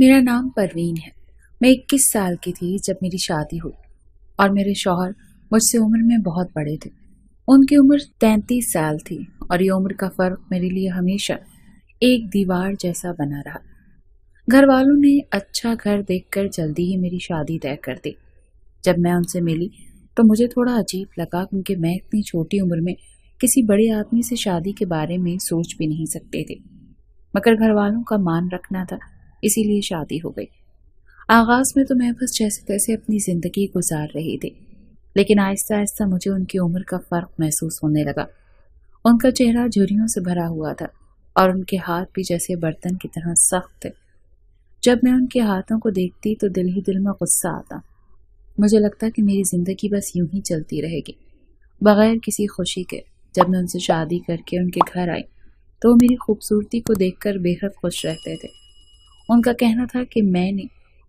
میرا نام پروین ہے۔ میں 21 سال کی تھی جب میری شادی ہوئی اور میرے شوہر مجھ سے عمر میں بہت بڑے تھے۔ ان کی عمر 33 سال تھی اور یہ عمر کا فرق میرے لیے ہمیشہ ایک دیوار جیسا بنا رہا۔ گھر والوں نے اچھا گھر دیکھ کر جلدی ہی میری شادی طے کر دی۔ جب میں ان سے ملی تو مجھے تھوڑا عجیب لگا کیونکہ میں اتنی چھوٹی عمر میں کسی بڑے آدمی سے شادی کے بارے میں سوچ بھی نہیں سکتے تھے، مگر گھر والوں کا مان رکھنا تھا، اسی لیے شادی ہو گئی۔ آغاز میں تو میں بس جیسے تیسے اپنی زندگی گزار رہی تھی، لیکن آہستہ آہستہ مجھے ان کی عمر کا فرق محسوس ہونے لگا۔ ان کا چہرہ جھریوں سے بھرا ہوا تھا اور ان کے ہاتھ بھی جیسے برتن کی طرح سخت تھے۔ جب میں ان کے ہاتھوں کو دیکھتی تو دل ہی دل میں غصہ آتا۔ مجھے لگتا کہ میری زندگی بس یوں ہی چلتی رہے گی بغیر کسی خوشی کے۔ جب میں ان سے شادی کر کے ان کے گھر آئی تو وہ میری خوبصورتی کو دیکھ کر بے حد خوش رہتے تھے۔ ان کا کہنا تھا کہ میں نے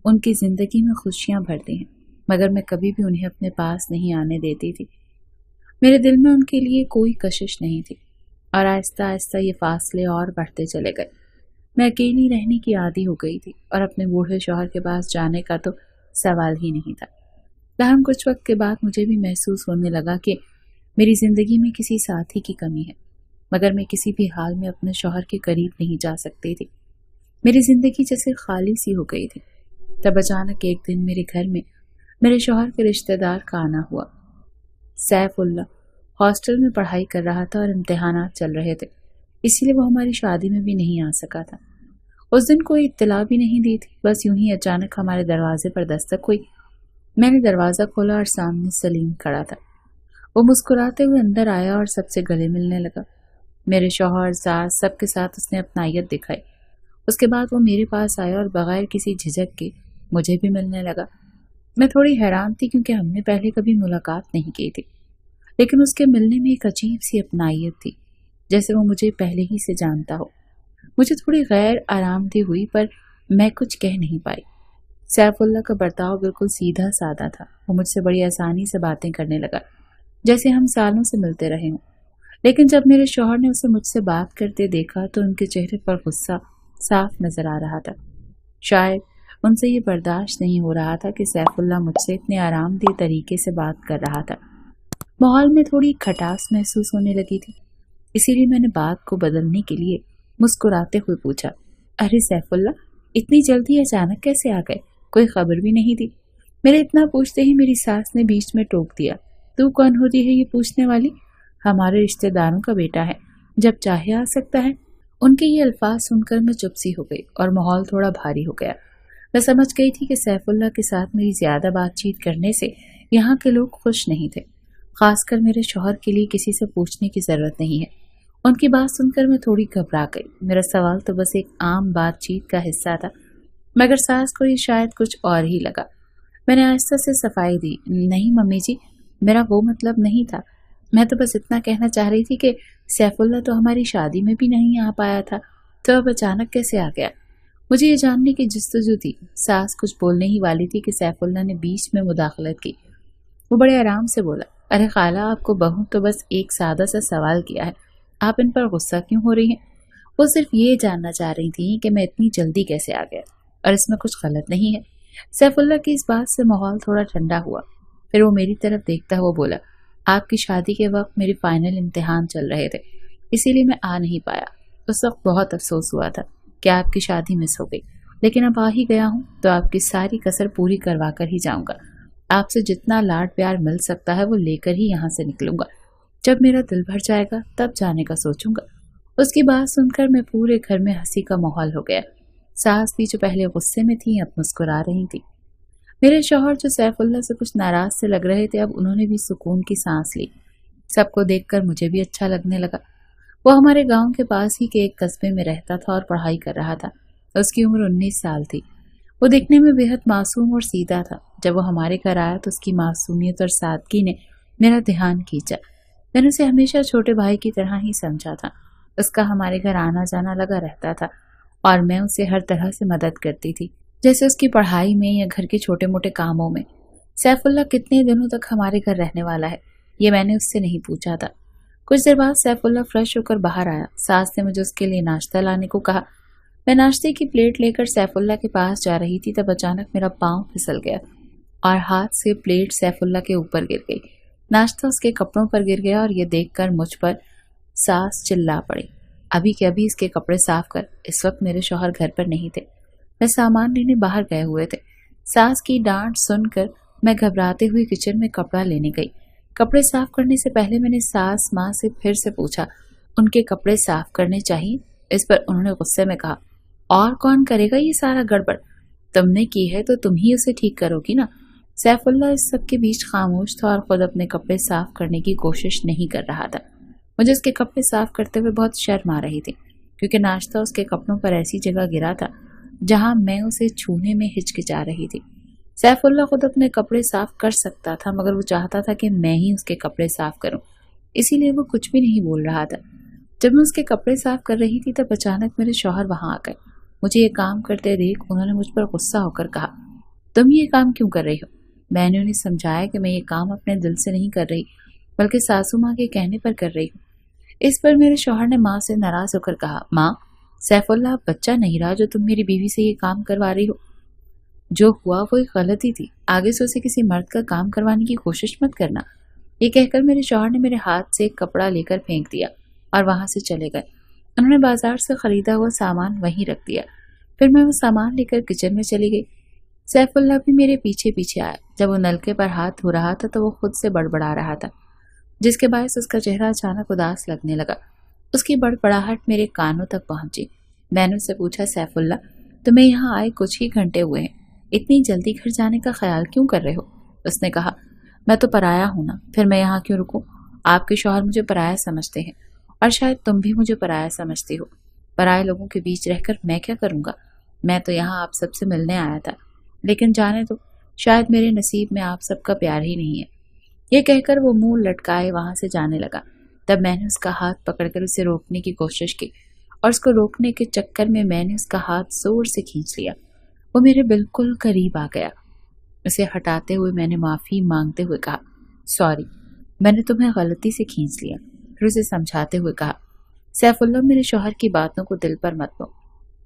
ان کی زندگی میں خوشیاں بھر دی ہیں، مگر میں کبھی بھی انہیں اپنے پاس نہیں آنے دیتی تھی۔ میرے دل میں ان کے لیے کوئی کشش نہیں تھی اور آہستہ آہستہ یہ فاصلے اور بڑھتے چلے گئے۔ میں اکیلی رہنے کی عادی ہو گئی تھی اور اپنے بوڑھے شوہر کے پاس جانے کا تو سوال ہی نہیں تھا۔ تاہم کچھ وقت کے بعد مجھے بھی محسوس ہونے لگا کہ میری زندگی میں کسی ساتھی کی کمی ہے، مگر میں کسی بھی حال میں اپنے شوہر کے قریب نہیں جا سکتی تھی۔ میری زندگی جیسے خالی سی ہو گئی تھی۔ تب اچانک ایک دن میرے گھر میں میرے شوہر کے رشتہ دار کا آنا ہوا۔ سیف اللہ ہاسٹل میں پڑھائی کر رہا تھا اور امتحانات چل رہے تھے، اسی لیے وہ ہماری شادی میں بھی نہیں آ سکا تھا۔ اس دن کوئی اطلاع بھی نہیں دی تھی، بس یوں ہی اچانک ہمارے دروازے پر دستک ہوئی۔ میں نے دروازہ کھولا اور سامنے سلیم کھڑا تھا۔ وہ مسکراتے ہوئے اندر آیا اور سب سے گلے ملنے لگا۔ میرے شوہر، ساس، سب کے ساتھ اس نے اپنائیت دکھائی۔ اس کے بعد وہ میرے پاس آیا اور بغیر کسی جھجک کے مجھے بھی ملنے لگا۔ میں تھوڑی حیران تھی کیونکہ ہم نے پہلے کبھی ملاقات نہیں کی تھی، لیکن اس کے ملنے میں ایک عجیب سی اپنائیت تھی، جیسے وہ مجھے پہلے ہی سے جانتا ہو۔ مجھے تھوڑی غیر آرام دہ ہوئی پر میں کچھ کہہ نہیں پائی۔ سیف اللہ کا برتاؤ بالکل سیدھا سادہ تھا۔ وہ مجھ سے بڑی آسانی سے باتیں کرنے لگا جیسے ہم سالوں سے ملتے رہے ہوں، لیکن جب میرے شوہر نے اسے مجھ سے بات کرتے دیکھا تو ان کے چہرے پر غصہ صاف نظر آ رہا تھا۔ شاید ان سے یہ برداشت نہیں ہو رہا تھا کہ سیف اللہ مجھ سے اتنے آرام دہ طریقے سے بات کر رہا تھا۔ ماحول میں تھوڑی کھٹاس محسوس ہونے لگی تھی، اسی لیے میں نے بات کو بدلنے کے لیے مسکراتے ہوئے پوچھا، ارے سیف اللہ، اتنی جلدی اچانک کیسے آ گئے؟ کوئی خبر بھی نہیں دی؟ میرے اتنا پوچھتے ہی میری ساس نے بیچ میں ٹوک دیا، تو کون ہوتی ہے یہ پوچھنے والی؟ ہمارے رشتہ داروں کا بیٹا ہے، جب چاہے آ سکتا ہے۔ ان کے یہ الفاظ سن کر میں چپ سی ہو گئی اور ماحول تھوڑا بھاری ہو گیا۔ میں سمجھ گئی تھی کہ سیف اللہ کے ساتھ میری زیادہ بات چیت کرنے سے یہاں کے لوگ خوش نہیں تھے، خاص کر میرے شوہر کے لیے کسی سے پوچھنے کی ضرورت نہیں ہے۔ ان کی بات سن کر میں تھوڑی گھبرا گئی۔ میرا سوال تو بس ایک عام بات چیت کا حصہ تھا، مگر ساس کو یہ شاید کچھ اور ہی لگا۔ میں نے آہستہ سے صفائی دی، نہیں ممی جی، میرا وہ مطلب نہیں تھا۔ میں تو بس اتنا کہنا چاہ رہی تھی کہ سیف اللہ تو ہماری شادی میں بھی نہیں آ پایا تھا، تو اب اچانک کیسے آ گیا؟ مجھے یہ جاننے کی جستجو تھی۔ ساس کچھ بولنے ہی والی تھی کہ سیف اللہ نے بیچ میں مداخلت کی۔ وہ بڑے آرام سے بولا، ارے خالہ، آپ کو بہو تو بس ایک سادہ سا سوال کیا ہے، آپ ان پر غصہ کیوں ہو رہی ہیں؟ وہ صرف یہ جاننا چاہ رہی تھی کہ میں اتنی جلدی کیسے آ گیا اور اس میں کچھ غلط نہیں ہے۔ سیف اللہ کی اس بات سے ماحول تھوڑا ٹھنڈا ہوا، پھر وہ میری طرف دیکھتا ہوا بولا، آپ کی شادی کے وقت میری فائنل امتحان چل رہے تھے، اسی لیے میں آ نہیں پایا۔ اس وقت بہت افسوس ہوا تھا کہ آپ کی شادی مس ہو گئی، لیکن اب آ ہی گیا ہوں تو آپ کی ساری کسر پوری کروا کر ہی جاؤں گا۔ آپ سے جتنا لاڈ پیار مل سکتا ہے وہ لے کر ہی یہاں سے نکلوں گا۔ جب میرا دل بھر جائے گا تب جانے کا سوچوں گا۔ اس کی بات سن کر میں پورے گھر میں ہنسی کا ماحول ہو گیا۔ ساس بھی جو پہلے غصے میں تھی اب مسکرا رہی تھی۔ میرے شوہر جو سیف اللہ سے کچھ ناراض سے لگ رہے تھے اب انہوں نے بھی سکون کی سانس لی۔ سب کو دیکھ کر مجھے بھی اچھا لگنے لگا۔ وہ ہمارے گاؤں کے پاس ہی کے ایک قصبے میں رہتا تھا اور پڑھائی کر رہا تھا۔ اس کی عمر 19 سال تھی۔ وہ دیکھنے میں بے حد معصوم اور سیدھا تھا۔ جب وہ ہمارے گھر آیا تو اس کی معصومیت اور سادگی نے میرا دھیان کھینچا۔ میں نے اسے ہمیشہ چھوٹے بھائی کی طرح ہی سمجھا تھا۔ اس کا ہمارے گھر آنا جانا لگا رہتا تھا اور میں اسے ہر طرح سے مدد کرتی تھی، جیسے اس کی پڑھائی میں یا گھر کے چھوٹے موٹے کاموں میں۔ سیف اللہ کتنے دنوں تک ہمارے گھر رہنے والا ہے یہ میں نے اس سے نہیں پوچھا تھا۔ کچھ دیر بعد سیف اللہ فریش ہو کر باہر آیا۔ ساس نے مجھے اس کے لیے ناشتہ لانے کو کہا۔ میں ناشتے کی پلیٹ لے کر سیف اللہ کے پاس جا رہی تھی تب اچانک میرا پاؤں پھسل گیا اور ہاتھ سے پلیٹ سیف اللہ کے اوپر گر گئی۔ ناشتہ اس کے کپڑوں پر گر گیا اور یہ دیکھ کر مجھ پر ساس چلا پڑی، ابھی کے ابھی اس کے کپڑے صاف کر۔ اس وقت میرے شوہر گھر پر نہیں تھے، میں سامان لینے باہر گئے ہوئے تھے۔ ساس کی ڈانٹ سن کر میں گھبراتے ہوئی کچن میں کپڑا لینے گئی۔ کپڑے صاف کرنے سے پہلے میں نے ساس ماں سے پھر سے پوچھا ان کے کپڑے صاف کرنے چاہیے؟ اس پر انہوں نے غصے میں کہا اور کون کرے گا یہ سارا گڑبڑ؟ تم نے کی ہے تو تم ہی اسے ٹھیک کرو گی نا۔ سیف اللہ اس سب کے بیچ خاموش تھا اور خود اپنے کپڑے صاف کرنے کی کوشش نہیں کر رہا تھا۔ مجھے اس کے کپڑے صاف کرتے ہوئے بہت شرم آ رہی تھی کیونکہ ناشتہ اس کے کپڑوں پر ایسی جگہ گرا تھا جہاں میں اسے چھونے میں ہچکچا رہی تھی۔ سیف اللہ خود اپنے کپڑے صاف کر سکتا تھا مگر وہ چاہتا تھا کہ میں ہی اس کے کپڑے صاف کروں، اسی لیے وہ کچھ بھی نہیں بول رہا تھا۔ جب میں اس کے کپڑے صاف کر رہی تھی تب اچانک میرے شوہر وہاں آ گئے۔ مجھے یہ کام کرتے دیکھ انہوں نے مجھ پر غصہ ہو کر کہا تم یہ کام کیوں کر رہی ہو؟ میں نے انہیں سمجھایا کہ میں یہ کام اپنے دل سے نہیں کر رہی بلکہ ساسو ماں کے کہنے پر کر رہی ہوں۔ اس پر میرے شوہر نے ماں سے ناراض ہو کر کہا ماں، سیف اللہ بچہ نہیں رہا جو تم میری بیوی سے یہ کام کروا رہی ہو۔ جو ہوا وہ ایک غلطی تھی، آگے سے اسے کسی مرد کا کام کروانے کی کوشش مت کرنا۔ یہ کہہ کر میرے شوہر نے میرے ہاتھ سے ایک کپڑا لے کر پھینک دیا اور وہاں سے چلے گئے۔ انہوں نے بازار سے خریدا ہوا سامان وہیں رکھ دیا۔ پھر میں وہ سامان لے کر کچن میں چلی گئی۔ سیف اللہ بھی میرے پیچھے پیچھے آیا۔ جب وہ نلکے پر ہاتھ دھو رہا تھا تو وہ خود سے بڑبڑا رہا تھا جس کے باعث اس کا چہرہ اچانک اداس لگنے لگا۔ اس کی بڑبڑاہٹ میرے کانوں تک پہنچی۔ میں نے اس سے پوچھا سیف اللہ تمہیں یہاں آئے کچھ ہی گھنٹے ہوئے ہیں، اتنی جلدی گھر جانے کا خیال کیوں کر رہے ہو؟ اس نے کہا میں تو پرایا ہوں نا، پھر میں یہاں کیوں رکوں؟ آپ کے شوہر مجھے پرایا سمجھتے ہیں اور شاید تم بھی مجھے پرایا سمجھتی ہو۔ پرائے لوگوں کے بیچ رہ کر میں کیا کروں گا؟ میں تو یہاں آپ سب سے ملنے آیا تھا، لیکن جانے تو شاید میرے نصیب میں آپ سب کا پیار ہی نہیں ہے۔ یہ کہہ کر وہ منہ لٹکائے وہاں سے جانے لگا۔ تب میں نے اس کا ہاتھ پکڑ کر اسے روکنے کی کوشش کی اور اس کو روکنے کے چکر میں نے اس کا ہاتھ زور سے کھینچ لیا۔ وہ میرے بالکل قریب آ گیا۔ اسے ہٹاتے ہوئے میں نے معافی مانگتے ہوئے کہا سوری، میں نے تمہیں غلطی سے کھینچ لیا۔ پھر اسے سمجھاتے ہوئے کہا سیف اللہ میرے شوہر کی باتوں کو دل پر مت لو،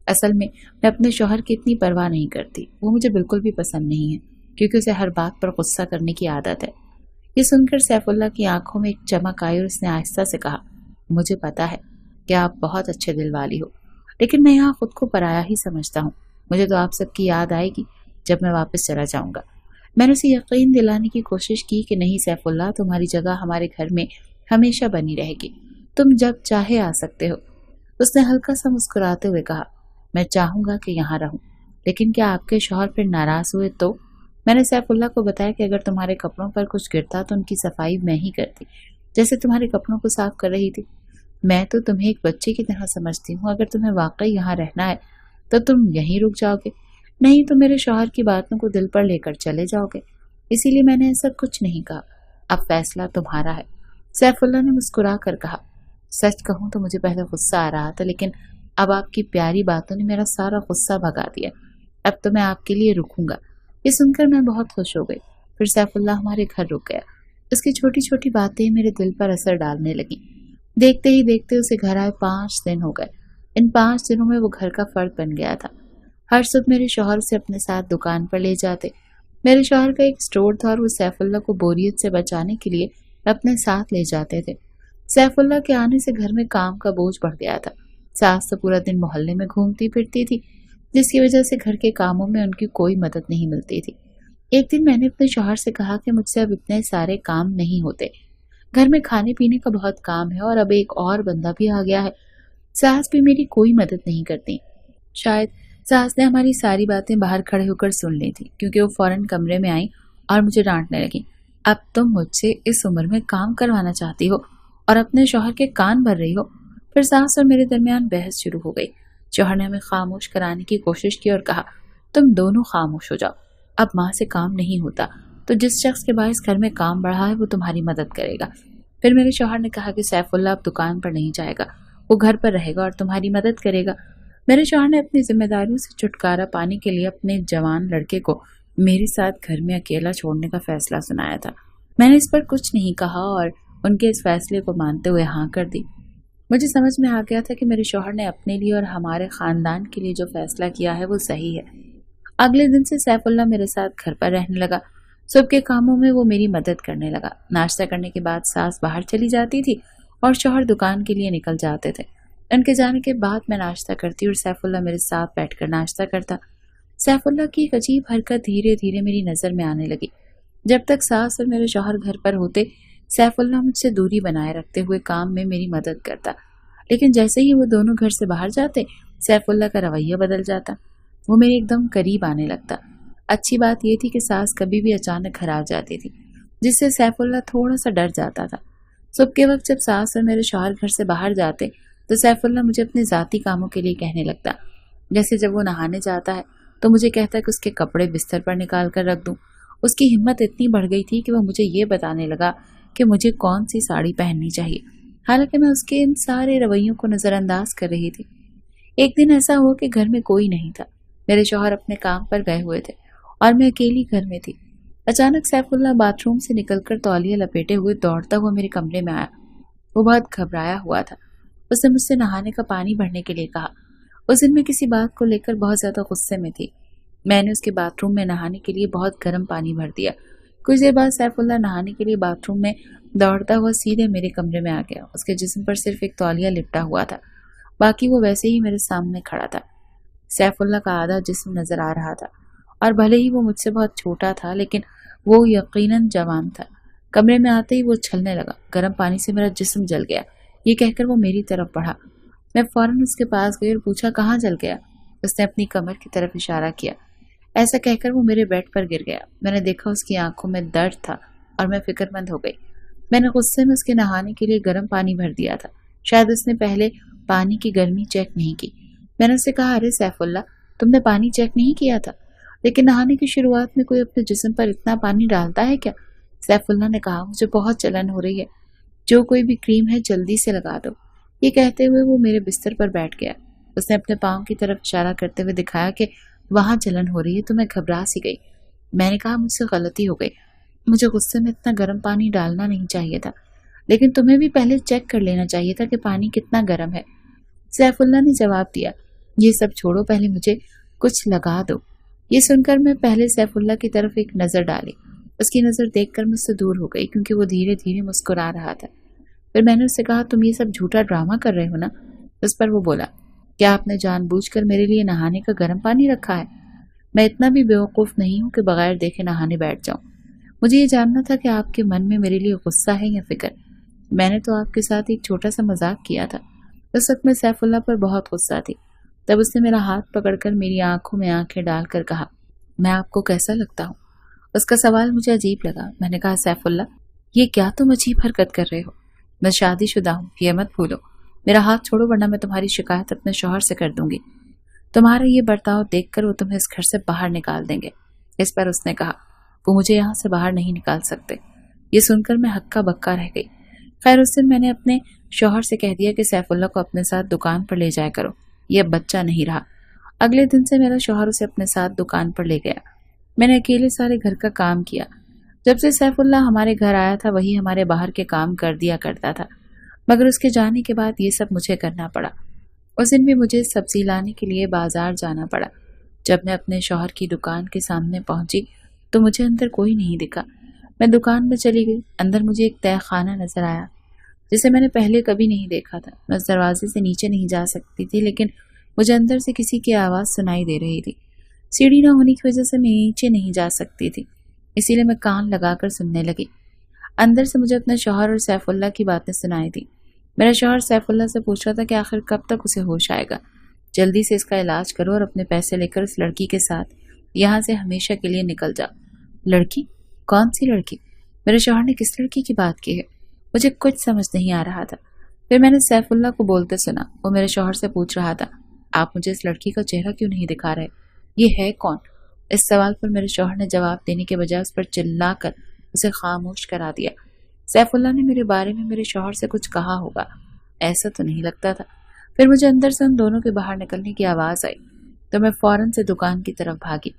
اصل میں اپنے شوہر کی اتنی پرواہ نہیں کرتی، وہ مجھے بالکل بھی پسند نہیں ہے کیونکہ اسے ہر بات پر غصہ کرنے کی عادت ہے۔ یہ سن کر سیف اللہ کی آنکھوں میں ایک چمک آئی اور اس نے آہستہ سے کہا مجھے پتا ہے کہ آپ بہت اچھے دل والی ہو، لیکن میں یہاں خود کو پرایا ہی سمجھتا ہوں۔ مجھے تو آپ سب کی یاد آئے گی جب میں واپس چلا جاؤں گا۔ میں نے اسے یقین دلانے کی کوشش کی کہ نہیں سیف اللہ، تمہاری جگہ ہمارے گھر میں ہمیشہ بنی رہے گی، تم جب چاہے آ سکتے ہو۔ اس نے ہلکا سا مسکراتے ہوئے کہا میں چاہوں گا کہ یہاں رہوں، لیکن کیا آپ کے شوہر پھر ناراض ہوئے تو؟ میں نے سیف اللہ کو بتایا کہ اگر تمہارے کپڑوں پر کچھ گرتا تو ان کی صفائی میں ہی کرتی، جیسے تمہارے کپڑوں کو صاف کر رہی تھی۔ میں تو تمہیں ایک بچے کی طرح سمجھتی ہوں، اگر تمہیں واقعی یہاں رہنا ہے تو تم یہیں رک جاؤ گے، نہیں تو میرے شوہر کی باتوں کو دل پر لے کر چلے جاؤ گے۔ اسی لیے میں نے ایسا کچھ نہیں کہا، اب فیصلہ تمہارا ہے۔ سیف اللہ نے مسکرا کر کہا سچ کہوں تو مجھے پہلے غصہ آ رہا تھا، لیکن اب آپ کی پیاری باتوں نے میرا سارا غصہ بھگا دیا، اب تو میں آپ کے لیے رکوں گا۔ یہ سن کر میں بہت خوش ہو گئی۔ پھر سیف اللہ ہمارے گھر رک گیا۔ اس کی چھوٹی چھوٹی باتیں میرے دل پر اثر ڈالنے لگیں۔ دیکھتے ہی دیکھتے اسے گھر آئے 5 دن ہو گئے۔ ان 5 دنوں میں وہ گھر کا فرد بن گیا تھا۔ ہر صبح میرے شوہر سے اپنے ساتھ دکان پر لے جاتے۔ میرے شوہر کا ایک اسٹور تھا اور وہ سیف اللہ کو بوریت سے بچانے کے لیے اپنے ساتھ لے جاتے تھے۔ سیف اللہ کے آنے سے گھر میں کام کا بوجھ بڑھ گیا تھا۔ ساس تو پورا دن محلے میں گھومتی پھرتی تھی، جس کی وجہ سے گھر کے کاموں میں ان کی کوئی مدد نہیں ملتی تھی۔ ایک دن میں نے اپنے شوہر سے کہا کہ مجھ سے اب اتنے سارے کام نہیں ہوتے، گھر میں کھانے پینے کا بہت کام ہے اور اب ایک اور بندہ بھی آ گیا ہے، ساس بھی میری کوئی مدد نہیں کرتی۔ شاید ساس نے ہماری ساری باتیں باہر کھڑے ہو کر سن لی تھی کیونکہ وہ فوراً کمرے میں آئیں اور مجھے ڈانٹنے لگیں، اب تم مجھ سے اس عمر میں کام کروانا چاہتی ہو اور اپنے شوہر کے کان بھر رہی ہو۔ پھر ساس اور میرے درمیان بحث شروع ہو گئی۔ شوہر نے ہمیں خاموش کرانے کی کوشش کی اور کہا تم دونوں خاموش ہو جاؤ، اب ماں سے کام نہیں ہوتا تو جس شخص کے باعث گھر میں کام بڑھا ہے وہ تمہاری مدد کرے گا۔ پھر میرے شوہر نے کہا کہ سیف اللہ اب دکان پر نہیں جائے گا، وہ گھر پر رہے گا اور تمہاری مدد کرے گا۔ میرے شوہر نے اپنی ذمہ داریوں سے چھٹکارا پانے کے لیے اپنے جوان لڑکے کو میرے ساتھ گھر میں اکیلا چھوڑنے کا فیصلہ سنایا تھا۔ میں نے اس پر کچھ نہیں کہا اور ان کے اس فیصلے کو مانتے ہوئے ہاں کر دی۔ مجھے سمجھ میں آ گیا تھا کہ میرے شوہر نے اپنے لیے اور ہمارے خاندان کے لیے جو فیصلہ کیا ہے وہ صحیح ہے۔ اگلے دن سے سیف اللہ میرے ساتھ گھر پر رہنے لگا۔ صبح کے کاموں میں وہ میری مدد کرنے لگا۔ ناشتہ کرنے کے بعد ساس باہر چلی جاتی تھی اور شوہر دکان کے لیے نکل جاتے تھے۔ ان کے جانے کے بعد میں ناشتہ کرتی اور سیف اللہ میرے ساتھ بیٹھ کر ناشتہ کرتا۔ سیف اللہ کی ایک عجیب حرکت دھیرے دھیرے میری نظر میں آنے لگی۔ جب تک ساس اور میرے شوہر گھر پر ہوتے، سیف اللہ مجھ سے دوری بنائے رکھتے ہوئے کام میں میری مدد کرتا، لیکن جیسے ہی وہ دونوں گھر سے باہر جاتے، سیف اللہ کا رویہ بدل جاتا۔ وہ میرے ایک دم قریب آنے لگتا۔ اچھی بات یہ تھی کہ ساس کبھی بھی اچانک گھر آ جاتی تھی، جس سے سیف اللہ تھوڑا سا ڈر جاتا تھا۔ صبح کے وقت جب ساس اور میرے شوہر گھر سے باہر جاتے تو سیف اللہ مجھے اپنے ذاتی کاموں کے لیے کہنے لگتا۔ جیسے جب وہ نہانے جاتا ہے تو مجھے کہتا ہے کہ اس کے کپڑے بستر پر نکال کر رکھ دوں۔ اس کی ہمت اتنی بڑھ گئی تھی کہ وہ مجھے یہ بتانے لگا کہ مجھے کون سی ساڑی پہننی چاہیے، حالانکہ میں اس کے ان سارے رویوں کو نظر انداز کر رہی تھی۔ ایک دن ایسا ہوا کہ گھر میں کوئی نہیں تھا۔ میرے شوہر اپنے کام پر گئے ہوئے تھے اور میں اکیلی گھر میں تھی۔ اچانک سیف اللہ باتھ روم سے نکل کر تولیہ لپیٹے ہوئے دوڑتا ہوا میرے کمرے میں آیا۔ وہ بہت گھبرایا ہوا تھا۔ اس نے مجھ سے نہانے کا پانی بھرنے کے لیے کہا۔ اس دن میں کسی بات کو لے کر بہت زیادہ غصے میں تھی۔ میں نے اس کے باتھ روم میں نہانے کے لیے بہت گرم پانی بھر دیا۔ کچھ دیر بعد سیف اللہ نہانے کے لیے باتھ روم میں دوڑتا ہوا سیدھے میرے کمرے میں آ گیا۔ اس کے جسم پر صرف ایک تولیہ لپٹا ہوا تھا، باقی وہ ویسے ہی میرے سامنے کھڑا تھا۔ سیف اللہ کا آدھا جسم نظر آ رہا تھا، اور بھلے ہی وہ مجھ سے بہت چھوٹا تھا لیکن وہ یقیناً جوان تھا۔ کمرے میں آتے ہی وہ چھلنے لگا۔ گرم پانی سے میرا جسم جل گیا، یہ کہہ کر وہ میری طرف بڑھا۔ میں فوراً اس کے پاس گئی اور پوچھا کہاں جل گیا؟ اس نے اپنی کمر کی طرف اشارہ کیا۔ ایسا کہہ کر وہ میرے بیڈ پر گر گیا۔ میں نے دیکھا اس کی آنکھوں میں درد تھا اور میں فکر مند ہو گئی۔ میں نے غصے میں اس کے نہانے کے لیے گرم پانی بھر دیا تھا۔ شاید اس نے پہلے پانی کی گرمی چیک نہیں کی۔ میں نے اس سے کہا ارے سیف اللہ، تم نے پانی چیک نہیں کیا تھا؟ لیکن نہانے کی شروعات میں کوئی اپنے جسم پر اتنا پانی ڈالتا ہے کیا؟ سیف اللہ نے کہا مجھے بہت جلن ہو رہی ہے، جو کوئی بھی کریم ہے جلدی سے لگا دو۔ یہ کہتے ہوئے وہ میرے بستر پر بیٹھ گیا۔ اس نے اپنے پاؤں کی طرف اشارہ کرتے ہوئے دکھایا کہ وہاں جلن ہو رہی ہے، تو میں گھبرا سی گئی۔ میں نے کہا مجھ سے غلطی ہو گئی، مجھے غصے میں اتنا گرم پانی ڈالنا نہیں چاہیے تھا، لیکن تمہیں بھی پہلے چیک کر لینا چاہیے تھا کہ پانی کتنا گرم ہے۔ سیف اللہ نے جواب دیا یہ سب چھوڑو، پہلے مجھے کچھ لگا دو۔ یہ سن کر میں پہلے سیف اللہ کی طرف ایک نظر ڈالی۔ اس کی نظر دیکھ کر مجھ سے دور ہو گئی کیونکہ وہ دھیرے دھیرے مسکرا رہا تھا۔ پھر میں نے اس سے کہا تم یہ سب جھوٹا ڈرامہ کر رہے ہو نا؟ اس پر وہ بولا کیا آپ نے جان بوجھ کر میرے لیے نہانے کا گرم پانی رکھا ہے؟ میں اتنا بھی بیوقوف نہیں ہوں کہ بغیر دیکھے نہانے بیٹھ جاؤں۔ مجھے یہ جاننا تھا کہ آپ کے من میں میرے لیے غصہ ہے یا فکر۔ میں نے تو آپ کے ساتھ ایک چھوٹا سا مذاق کیا تھا۔ اس وقت میں سیف اللہ پر بہت غصہ تھی۔ تب اس نے میرا ہاتھ پکڑ کر میری آنکھوں میں آنکھیں ڈال کر کہا میں آپ کو کیسا لگتا ہوں؟ اس کا سوال مجھے عجیب لگا۔ میں نے کہا سیف اللہ یہ کیا تم عجیب حرکت کر رہے ہو؟ میں شادی شدہ ہوں، یہ مت بھولو۔ میرا ہاتھ چھوڑو ورنہ میں تمہاری شکایت اپنے شوہر سے کر دوں گی۔ تمہارا یہ برتاؤ دیکھ کر وہ تمہیں اس گھر سے باہر نکال دیں گے۔ اس پر اس نے کہا وہ مجھے یہاں سے باہر نہیں نکال سکتے۔ یہ سن کر میں ہکا بکا رہ گئی۔ خیر اس دن میں نے اپنے شوہر سے کہہ دیا کہ سیف اللہ کو اپنے ساتھ دکان پر لے جایا کرو، یہ اب بچہ نہیں رہا۔ اگلے دن سے میرا شوہر اسے اپنے ساتھ دکان پر لے گیا۔ میں نے اکیلے سارے گھر کا کام کیا۔ جب سے سیف اللہ ہمارے گھر آیا تھا وہی ہمارے باہر کے کام کر دیا کرتا تھا، مگر اس کے جانے کے بعد یہ سب مجھے کرنا پڑا۔ اس دن بھی مجھے سبزی لانے کے لیے بازار جانا پڑا۔ جب میں اپنے شوہر کی دکان کے سامنے پہنچی تو مجھے اندر کوئی نہیں دکھا۔ میں دکان میں چلی گئی۔ اندر مجھے ایک تہہ خانہ نظر آیا جسے میں نے پہلے کبھی نہیں دیکھا تھا۔ میں اس دروازے سے نیچے نہیں جا سکتی تھی لیکن مجھے اندر سے کسی کی آواز سنائی دے رہی تھی۔ سیڑھی نہ ہونے کی وجہ سے میں نیچے نہیں جا سکتی تھی، اسی لیے میں کان لگا کر سننے لگی۔ اندر سے مجھے اپنے شوہر اور سیف اللہ کی باتیں سنائی تھی۔ میرا شوہر سیف اللہ سے پوچھ رہا تھا کہ آخر کب تک اسے ہوش آئے گا، جلدی سے اس کا علاج کرو اور اپنے پیسے لے کر اس لڑکی کے ساتھ یہاں سے ہمیشہ کے لیے نکل جا۔ لڑکی؟ کون سی لڑکی؟ میرے شوہر نے کس لڑکی کی بات کی ہے؟ مجھے کچھ سمجھ نہیں آ رہا تھا۔ پھر میں نے سیف اللہ کو بولتے سنا۔ وہ میرے شوہر سے پوچھ رہا تھا آپ مجھے اس لڑکی کا چہرہ کیوں نہیں دکھا رہے؟ یہ ہے کون؟ اس سوال پر میرے شوہر نے جواب دینے کے بجائے اس پر چلا کر اسے خاموش کرا دیا۔ سیف اللہ نے میرے بارے میں میرے شوہر سے کچھ کہا ہوگا، ایسا تو نہیں لگتا تھا۔ پھر مجھے اندر سے ان دونوں کے باہر نکلنے کی آواز آئی تو میں فوراً سے دکان کی طرف بھاگی۔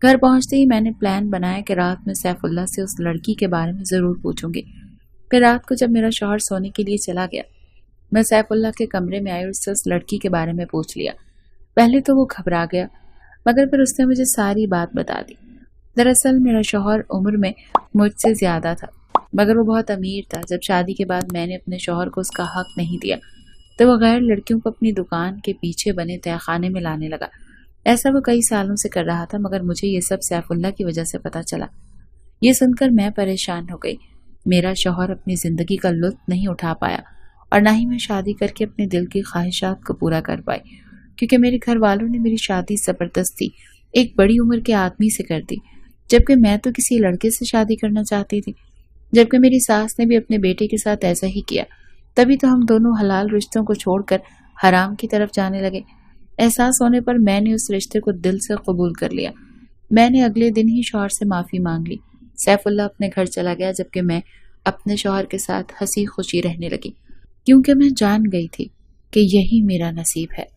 گھر پہنچتے ہی میں نے پلان بنایا کہ رات میں سیف اللہ سے اس لڑکی کے بارے میں ضرور پوچھوں گی۔ پھر رات کو جب میرا شوہر سونے کے لیے چلا گیا میں سیف اللہ کے کمرے میں آئی اور اس سے اس لڑکی کے بارے میں پوچھ لیا۔ پہلے تو وہ گھبرا گیا، مگر پھر اس نے مجھے ساری بات بتا دی۔ دراصل میرا شوہر عمر میں مجھ سے زیادہ تھا، مگر وہ بہت امیر تھا۔ جب شادی کے بعد میں نے اپنے شوہر کو اس کا حق نہیں دیا تو وہ غیر لڑکیوں کو اپنی دکان کے پیچھے بنے تہہ خانے میں لانے لگا۔ ایسا وہ کئی سالوں سے کر رہا تھا، مگر مجھے یہ سب سیف اللہ کی وجہ سے پتا چلا۔ یہ سن کر میں پریشان ہو گئی۔ میرا شوہر اپنی زندگی کا لطف نہیں اٹھا پایا اور نہ ہی میں شادی کر کے اپنے دل کی خواہشات کو پورا کر پائی، کیونکہ میرے گھر والوں نے میری شادی زبردستی ایک بڑی عمر کے آدمی سے کر دی، جبکہ میں تو کسی لڑکے سے شادی کرنا چاہتی تھی۔ جبکہ میری ساس نے بھی اپنے بیٹے کے ساتھ ایسا ہی کیا، تبھی تو ہم دونوں حلال رشتوں کو چھوڑ کر حرام کی طرف جانے لگے۔ احساس ہونے پر میں نے اس رشتے کو دل سے قبول کر لیا۔ میں نے اگلے دن ہی شوہر سے معافی مانگ لی۔ سیف اللہ اپنے گھر چلا گیا، جبکہ میں اپنے شوہر کے ساتھ ہنسی خوشی رہنے لگی، کیونکہ میں جان گئی تھی کہ یہی میرا نصیب ہے۔